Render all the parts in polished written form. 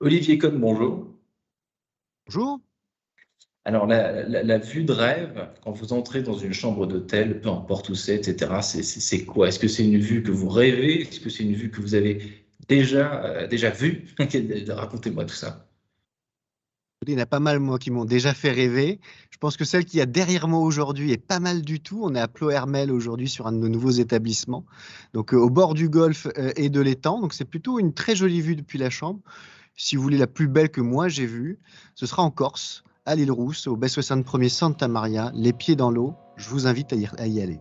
Olivier Cohn, bonjour. Bonjour. Alors, la vue de rêve, quand vous entrez dans une chambre d'hôtel, peu importe où c'est, etc., c'est quoi? Est-ce que c'est une vue que vous rêvez? Est-ce que c'est une vue que vous avez déjà vue? Racontez-moi tout ça. Il y en a pas mal, moi, qui m'ont déjà fait rêver. Je pense que celle qu'il y a derrière moi aujourd'hui est pas mal du tout. On est à Ploërmel aujourd'hui sur un de nos nouveaux établissements, donc au bord du golfe et de l'étang. Donc c'est plutôt une très jolie vue depuis la chambre. Si vous voulez la plus belle que moi j'ai vue, ce sera en Corse, à l'île Rousse, au baie 61er Santa Maria, les pieds dans l'eau. Je vous invite à y aller.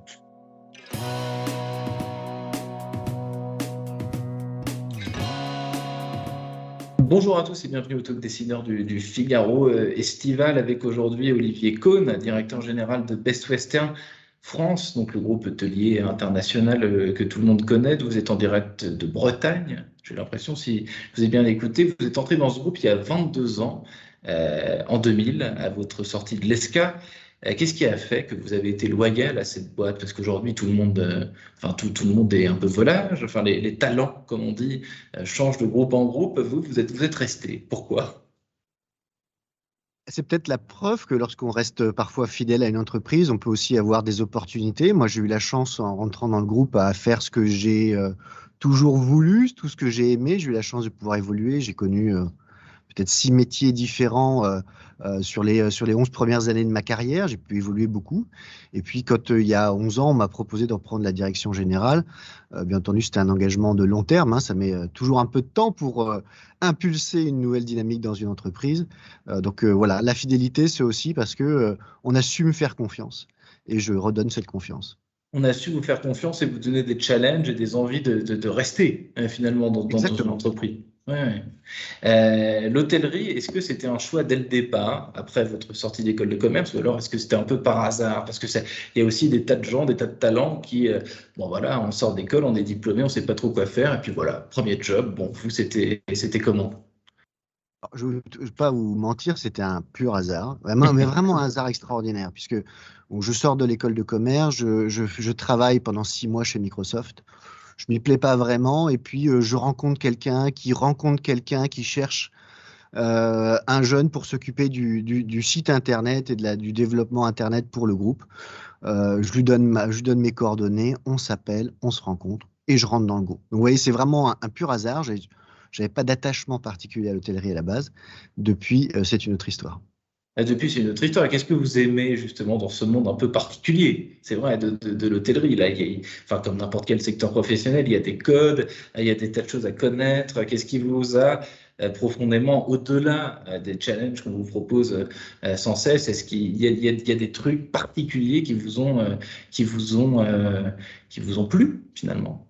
Bonjour à tous et bienvenue au Talk Dessineur du Figaro estival avec aujourd'hui Olivier Cohn, directeur général de Best Western France, donc le groupe hôtelier international que tout le monde connaît. Vous êtes en direct de Bretagne. J'ai l'impression, si vous avez bien écouté, vous êtes entré dans ce groupe il y a 22 ans, en 2000, à votre sortie de l'ESCA. Qu'est-ce qui a fait que vous avez été loyal à cette boîte? Parce qu'aujourd'hui, tout le monde, tout le monde est un peu volage. Enfin, les talents, comme on dit, changent de groupe en groupe. Vous êtes resté. Pourquoi? C'est peut-être la preuve que lorsqu'on reste parfois fidèle à une entreprise, on peut aussi avoir des opportunités. Moi, j'ai eu la chance en rentrant dans le groupe à faire ce que j'ai toujours voulu, tout ce que j'ai aimé. J'ai eu la chance de pouvoir évoluer. J'ai connu peut-être 6 métiers différents sur les 11 premières années de ma carrière. J'ai pu évoluer beaucoup. Et puis, quand il y a 11 ans, on m'a proposé de reprendre la direction générale. Bien entendu, c'était un engagement de long terme, hein. Ça met toujours un peu de temps pour impulser une nouvelle dynamique dans une entreprise. Donc voilà, la fidélité, c'est aussi parce que on a su me faire confiance. Et je redonne cette confiance. On a su vous faire confiance et vous donner des challenges et des envies de rester finalement dans une Exactement. entreprise. Ouais, ouais. L'hôtellerie, est-ce que c'était un choix dès le départ, après votre sortie d'école de commerce, ou alors est-ce que c'était un peu par hasard? Parce que il y a aussi des tas de gens, des tas de talents qui, bon voilà, on sort d'école, on est diplômé, on ne sait pas trop quoi faire, et puis voilà, premier job. Bon, vous, c'était comment? Alors, je ne vais pas vous mentir, c'était un pur hasard, vraiment, mais vraiment un hasard extraordinaire, puisque bon, je sors de l'école de commerce, je travaille pendant 6 mois chez Microsoft, je m'y plais pas vraiment, et puis je rencontre quelqu'un qui cherche un jeune pour s'occuper du site Internet et du développement Internet pour le groupe. Je lui donne mes coordonnées, on s'appelle, on se rencontre, et je rentre dans le groupe. Donc vous voyez, c'est vraiment un pur hasard. J'avais pas d'attachement particulier à l'hôtellerie à la base. Depuis, c'est une autre histoire. Depuis, c'est une autre histoire. Qu'est-ce que vous aimez justement dans ce monde un peu particulier? C'est vrai, de l'hôtellerie. Là, enfin, comme n'importe quel secteur professionnel, il y a des codes, il y a des tas de choses à connaître. Qu'est-ce qui vous a profondément, au-delà des challenges qu'on vous propose sans cesse? Est-ce qu'il y a des trucs particuliers qui vous ont plu finalement?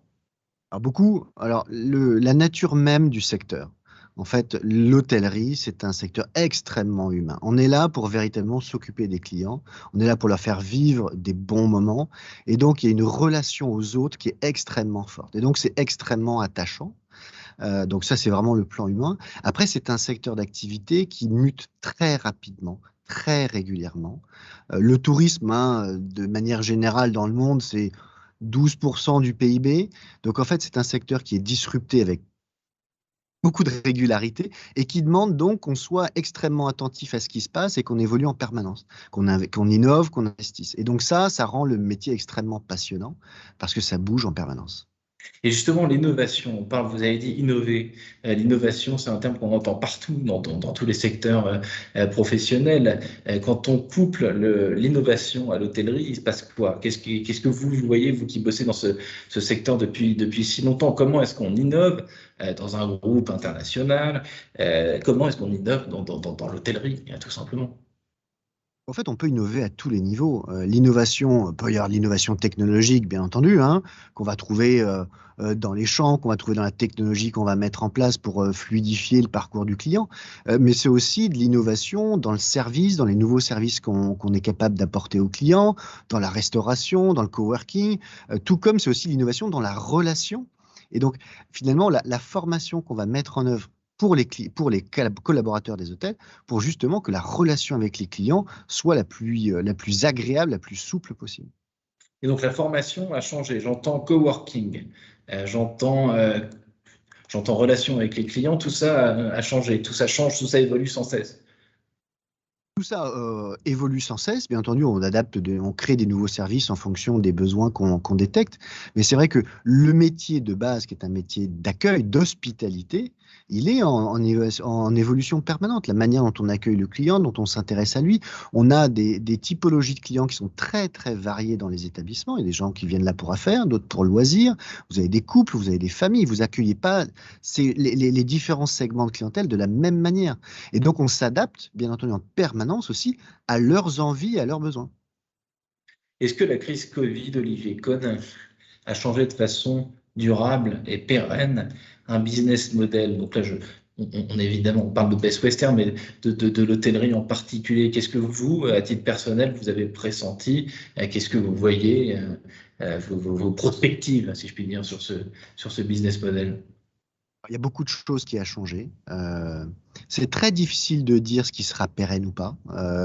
Alors beaucoup, alors la nature même du secteur. En fait, l'hôtellerie, c'est un secteur extrêmement humain. On est là pour véritablement s'occuper des clients. On est là pour leur faire vivre des bons moments. Et donc, il y a une relation aux autres qui est extrêmement forte. Et donc, c'est extrêmement attachant. Donc ça, c'est vraiment le plan humain. Après, c'est un secteur d'activité qui mute très rapidement, très régulièrement. Le tourisme, hein, de manière générale dans le monde, c'est 12% du PIB. Donc en fait, c'est un secteur qui est disrupté avec beaucoup de régularité et qui demande donc qu'on soit extrêmement attentif à ce qui se passe et qu'on évolue en permanence, qu'on innove, qu'on investisse. Et donc ça rend le métier extrêmement passionnant parce que ça bouge en permanence. Et justement, l'innovation, vous avez dit innover. L'innovation, c'est un terme qu'on entend partout, dans tous les secteurs professionnels. Quand on couple l'innovation à l'hôtellerie, il se passe quoi? Qu'est-ce que vous voyez, vous qui bossez dans ce secteur depuis si longtemps? Comment est-ce qu'on innove dans un groupe international? Comment est-ce qu'on innove dans l'hôtellerie, tout simplement? En fait, on peut innover à tous les niveaux. L'innovation, peut y avoir l'innovation technologique, bien entendu, hein, qu'on va trouver dans les champs, qu'on va trouver dans la technologie qu'on va mettre en place pour fluidifier le parcours du client. Mais c'est aussi de l'innovation dans le service, dans les nouveaux services qu'on est capable d'apporter aux clients, dans la restauration, dans le coworking, tout comme c'est aussi l'innovation dans la relation. Et donc, finalement, la formation qu'on va mettre en œuvre pour les collaborateurs des hôtels, pour justement que la relation avec les clients soit la plus agréable, la plus souple possible. Et donc la formation a changé. J'entends coworking, j'entends j'entends relation avec les clients, tout ça a changé, tout ça change, tout ça évolue sans cesse. Tout ça évolue sans cesse. Bien entendu, on adapte, on crée des nouveaux services en fonction des besoins qu'on détecte. Mais c'est vrai que le métier de base, qui est un métier d'accueil, d'hospitalité, il est en évolution permanente. La manière dont on accueille le client, dont on s'intéresse à lui. On a des typologies de clients qui sont très, très variées dans les établissements. Il y a des gens qui viennent là pour affaires, d'autres pour loisirs. Vous avez des couples, vous avez des familles. Vous accueillez pas les différents segments de clientèle de la même manière. Et donc, on s'adapte, bien entendu, en permanence aussi, à leurs envies et à leurs besoins. Est-ce que la crise Covid, Olivier Cohn, a changé de façon durable et pérenne un business model? Donc là, évidemment, on parle de Best Western, mais de l'hôtellerie en particulier. Qu'est-ce que vous, à titre personnel, vous avez pressenti? Qu'est-ce que vous voyez, vos perspectives, si je puis dire, sur ce business model? Il y a beaucoup de choses qui ont changé. C'est très difficile de dire ce qui sera pérenne ou pas.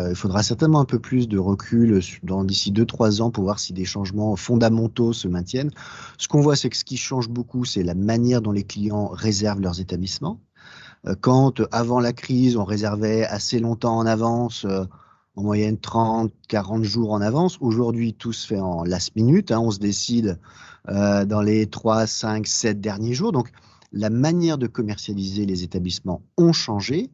Il faudra certainement un peu plus de recul d'ici 2-3 ans pour voir si des changements fondamentaux se maintiennent. Ce qu'on voit, c'est que ce qui change beaucoup, c'est la manière dont les clients réservent leurs établissements. Quand, avant la crise, on réservait assez longtemps en avance, en moyenne 30, 40 jours en avance, aujourd'hui, tout se fait en last minute. On se décide dans les 3, 5, 7 derniers jours. Donc, la manière de commercialiser les établissements ont changé.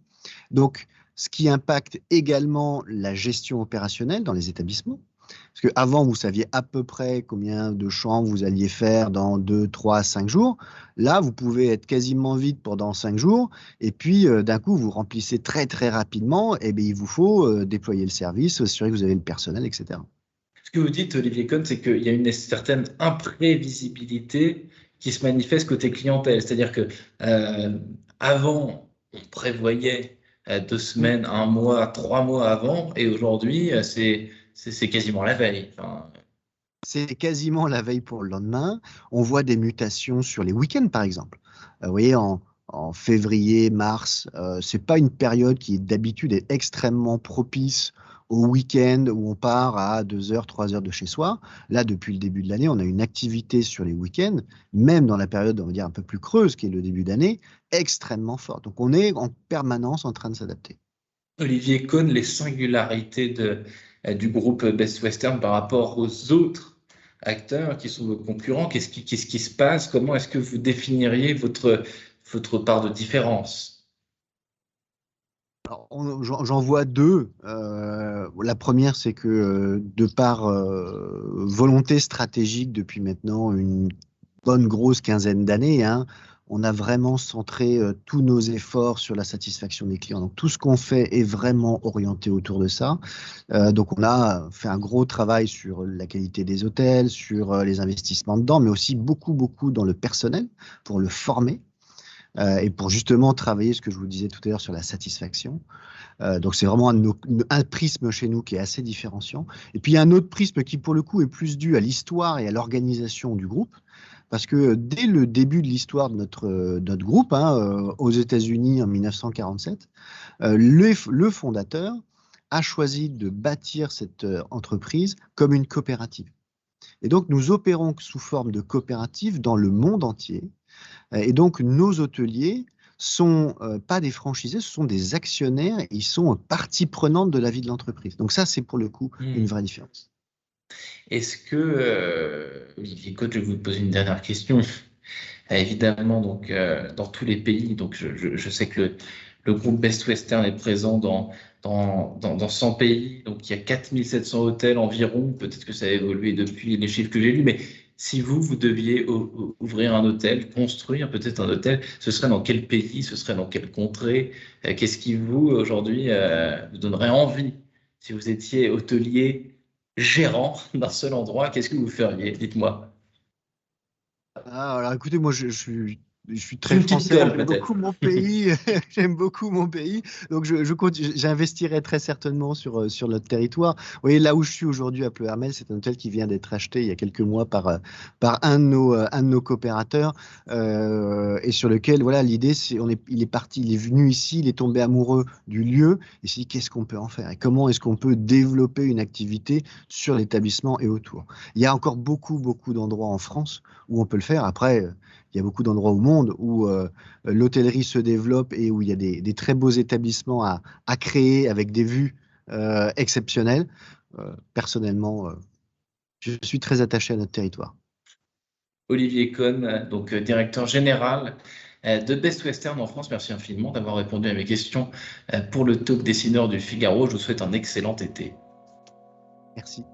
Donc, ce qui impacte également la gestion opérationnelle dans les établissements. Parce qu'avant, vous saviez à peu près combien de chambres vous alliez faire dans 2, 3, 5 jours. Là, vous pouvez être quasiment vide pendant 5 jours. Et puis, d'un coup, vous remplissez très, très rapidement. Et bien, il vous faut déployer le service, assurer que vous avez le personnel, etc. Ce que vous dites, Olivier Cohn, c'est qu'il y a une certaine imprévisibilité qui se manifeste côté clientèle. C'est-à-dire que avant, on prévoyait 2 semaines, un mois, 3 mois avant, et aujourd'hui, c'est quasiment la veille. Enfin, C'est quasiment la veille pour le lendemain. On voit des mutations sur les week-ends, par exemple. Vous voyez, en février, mars, c'est pas une période qui d'habitude est extrêmement propice au week-end où on part à 2 heures, 3 heures de chez soi. Là, depuis le début de l'année, on a une activité sur les week-ends, même dans la période, on va dire, un peu plus creuse, qui est le début d'année, extrêmement forte. Donc, on est en permanence en train de s'adapter. Olivier Cohn, les singularités du groupe Best Western par rapport aux autres acteurs qui sont vos concurrents, qu'est-ce qui se passe? Comment est-ce que vous définiriez votre part de différence? Alors, j'en vois deux. La première, c'est que de par volonté stratégique depuis maintenant une bonne grosse quinzaine d'années, on a vraiment centré tous nos efforts sur la satisfaction des clients. Donc tout ce qu'on fait est vraiment orienté autour de ça. Donc on a fait un gros travail sur la qualité des hôtels, sur les investissements dedans, mais aussi beaucoup, beaucoup dans le personnel pour le former. Et pour justement travailler ce que je vous disais tout à l'heure sur la satisfaction. Donc c'est vraiment un prisme chez nous qui est assez différenciant. Et puis il y a un autre prisme qui pour le coup est plus dû à l'histoire et à l'organisation du groupe. Parce que dès le début de l'histoire de notre groupe, aux États-Unis en 1947, le fondateur a choisi de bâtir cette entreprise comme une coopérative. Et donc nous opérons sous forme de coopérative dans le monde entier. Et donc, nos hôteliers sont pas des franchisés, ce sont des actionnaires, ils sont partie prenante de la vie de l'entreprise. Donc ça, c'est pour le coup une vraie différence. Est-ce que, Olivier Cohn, je vais vous poser une dernière question. Évidemment, donc, dans tous les pays, donc je sais que le groupe Best Western est présent dans 100 pays, donc il y a 4700 hôtels environ, peut-être que ça a évolué depuis les chiffres que j'ai lus, mais si vous deviez ouvrir un hôtel, construire peut-être un hôtel, ce serait dans quel pays, ce serait dans quelle contrée? Qu'est-ce qui vous, aujourd'hui, vous donnerait envie? Si vous étiez hôtelier, gérant d'un seul endroit, qu'est-ce que vous feriez? Dites-moi. Alors écoutez, moi je suis Sous très une petite français, colle, j'aime beaucoup peut-être. mon pays, j'aime beaucoup mon pays, donc j'investirai très certainement sur notre territoire. Vous voyez, là où je suis aujourd'hui à Pleuhermel, c'est un hôtel qui vient d'être acheté il y a quelques mois par un de nos coopérateurs, et sur lequel, voilà, l'idée, il est parti, il est venu ici, il est tombé amoureux du lieu, et s'est dit qu'est-ce qu'on peut en faire et comment est-ce qu'on peut développer une activité sur l'établissement et autour. Il y a encore beaucoup, beaucoup d'endroits en France où on peut le faire. Après, il y a beaucoup d'endroits au monde où l'hôtellerie se développe et où il y a des très beaux établissements à créer avec des vues exceptionnelles. Personnellement, je suis très attaché à notre territoire. Olivier Cohn, donc directeur général de Best Western en France. Merci infiniment d'avoir répondu à mes questions pour le talk dessineur du Figaro. Je vous souhaite un excellent été. Merci.